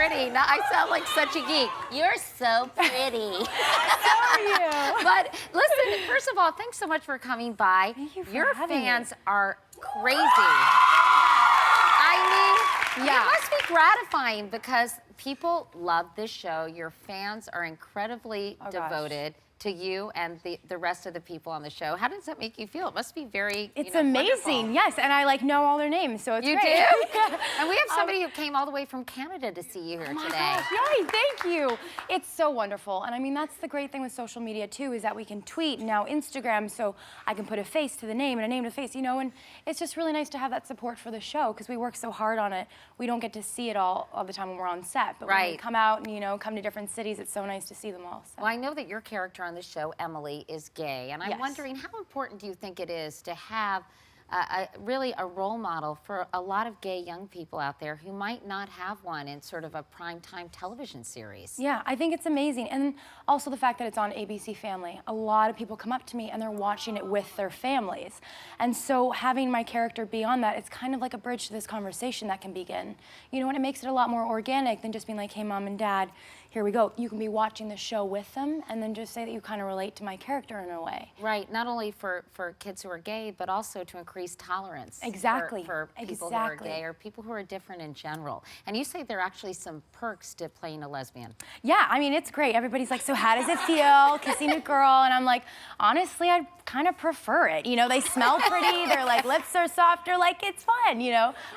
pretty. Now, I sound like such a geek. You're so pretty. So are you. But listen, first of all, thanks so much for coming by. Thank you for Your having me. fans are crazy. I mean, Yeah. it must be gratifying because people love this show. Your fans are incredibly devoted to you and the rest of the people on the show. How does that make you feel? It must be very, It's wonderful. amazing, yes, and I like know all their names, so it's You great. do? And we have somebody who came all the way from Canada to see you here today. Gosh, yay, thank you. It's so wonderful. And I mean, that's the great thing with social media too, is that we can tweet and now Instagram, so I can put a face to the name and a name to the face, and it's just really nice to have that support for the show because we work so hard on it. We don't get to see it all the time when we're on set, but when we come out and, come to different cities, it's so nice to see them all. So. Well, I know that your character on the show, Emily, is gay, and I'm wondering how important do you think it is to have really a role model for a lot of gay young people out there who might not have one in sort of a primetime television series? Yeah, I think it's amazing. And also the fact that it's on ABC Family. A lot of people come up to me and they're watching it with their families. And so having my character be on that, it's kind of like a bridge to this conversation that can begin. And it makes it a lot more organic than just being like, hey, mom and dad, here we go. You can be watching the show with them and then just say that you kind of relate to my character in a way. Right, not only for kids who are gay, but also to increase tolerance exactly. for people who are gay or people who are different in general. And you say there are actually some perks to playing a lesbian. Yeah, I mean, it's great. Everybody's like, so how does it feel kissing a girl? And I'm like, honestly, I kind of prefer it. They smell pretty, their lips are softer, it's fun,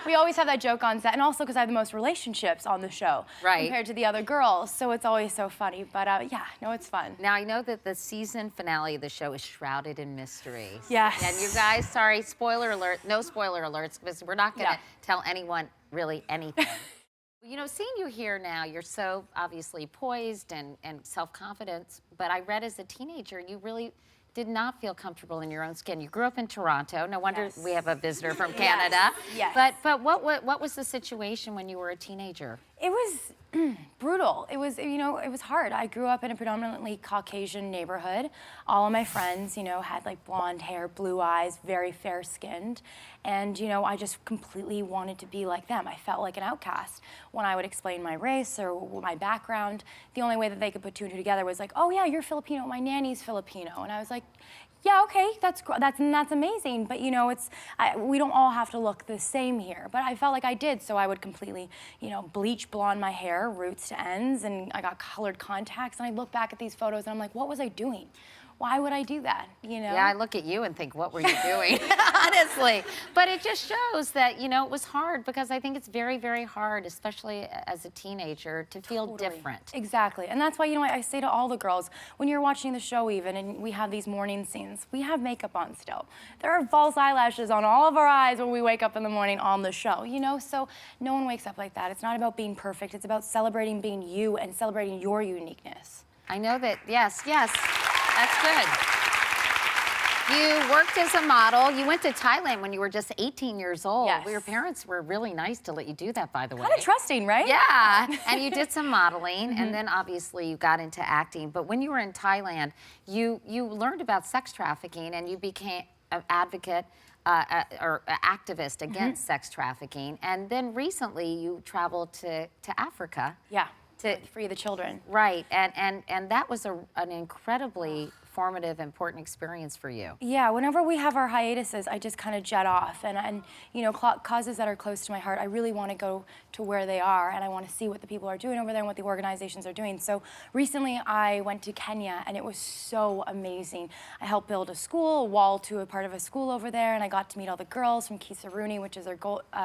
We always have that joke on set, and also because I have the most relationships on the show compared to the other girls. So it's always so funny, but yeah, no, it's fun. Now, I know that the season finale of the show is shrouded in mystery. Yes. And you guys, sorry, spoiler alert, no spoiler alerts, because we're not going to tell anyone really anything. Seeing you here now, you're so obviously poised and self-confident, but I read as a teenager, you really did not feel comfortable in your own skin. You grew up in Toronto. No wonder we have a visitor from Canada. Yes. But what was the situation when you were a teenager? It was brutal. It was, it was hard. I grew up in a predominantly Caucasian neighborhood. All of my friends, had blonde hair, blue eyes, very fair-skinned. And, I just completely wanted to be like them. I felt like an outcast. When I would explain my race or my background, the only way that they could put two and two together was like, oh yeah, you're Filipino, my nanny's Filipino. And I was like, yeah, okay, that's amazing, but we don't all have to look the same here. But I felt like I did, so I would completely, bleach blonde my hair, roots to ends, and I got colored contacts, and I look back at these photos and I'm like, what was I doing? Why would I do that, Yeah, I look at you and think, what were you doing? Honestly. But it just shows that, it was hard because I think it's very, very hard, especially as a teenager, to feel different. Exactly. And that's why, I say to all the girls, when you're watching the show even, and we have these morning scenes, we have makeup on still. There are false eyelashes on all of our eyes when we wake up in the morning on the show, so no one wakes up like that. It's not about being perfect. It's about celebrating being you and celebrating your uniqueness. I know that, yes. That's good. You worked as a model. You went to Thailand when you were just 18 years old. Yes. Your parents were really nice to let you do that, by the way. Kind of trusting, right? Yeah. And you did some modeling, and then obviously you got into acting. But when you were in Thailand, you learned about sex trafficking, and you became an advocate or activist against sex trafficking. And then recently you traveled to Africa. Yeah. To free the children. Right, and that was an incredibly formative, important experience for you. Yeah, whenever we have our hiatuses, I just kind of jet off. And causes that are close to my heart, I really want to go to where they are, and I want to see what the people are doing over there and what the organizations are doing. So recently I went to Kenya, and it was so amazing. I helped build a school, a wall to a part of a school over there, and I got to meet all the girls from Kisaruni, which is our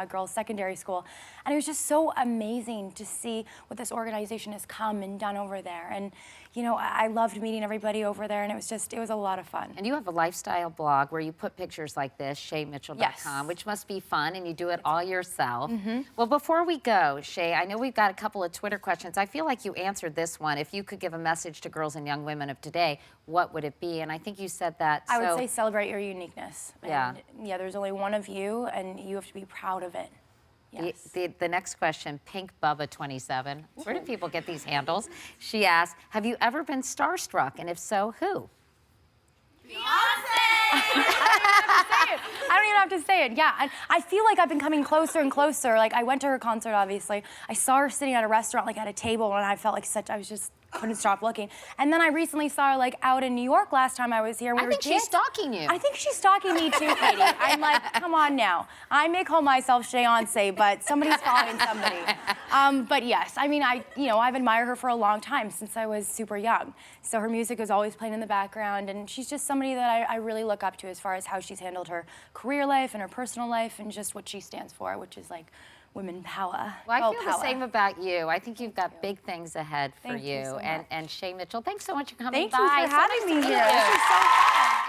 girls' secondary school. And it was just so amazing to see what this organization has come and done over there. And I loved meeting everybody over there, and it was a lot of fun. And you have a lifestyle blog where you put pictures like this, ShayMitchell.com, which must be fun, and you do it all yourself. Well, before we go, Shay, I know we've got a couple of Twitter questions. I feel like you answered this one. If you could give a message to girls and young women of today, what would it be? And I think you said that. I would say celebrate your uniqueness. Yeah. And yeah, there's only one of you, and you have to be proud of it. Yes. The next question, Pink Bubba 27. Where do people get these handles? She asked, have you ever been starstruck? And if so, who? Beyonce! I don't even have to say it. Yeah, and I feel like I've been coming closer and closer. Like, I went to her concert, obviously. I saw her sitting at a restaurant, like at a table, and I felt like I was just couldn't stop looking. And then I recently saw her like out in New York last time I was here. I think she's stalking you. I think she's stalking me too, Katie. I'm like, come on now. I may call myself Shayancé, but somebody's following somebody. But yes, I mean, I've admired her for a long time, since I was super young. So her music is always playing in the background, and she's just somebody that I really look up to as far as how she's handled her career life and her personal life and just what she stands for, which is like women power. Well, I feel power. the same about you. I think you've got big things ahead for Thank you so much. And Shay Mitchell, thanks so much for coming Thank by. you for having me here. This is so fun.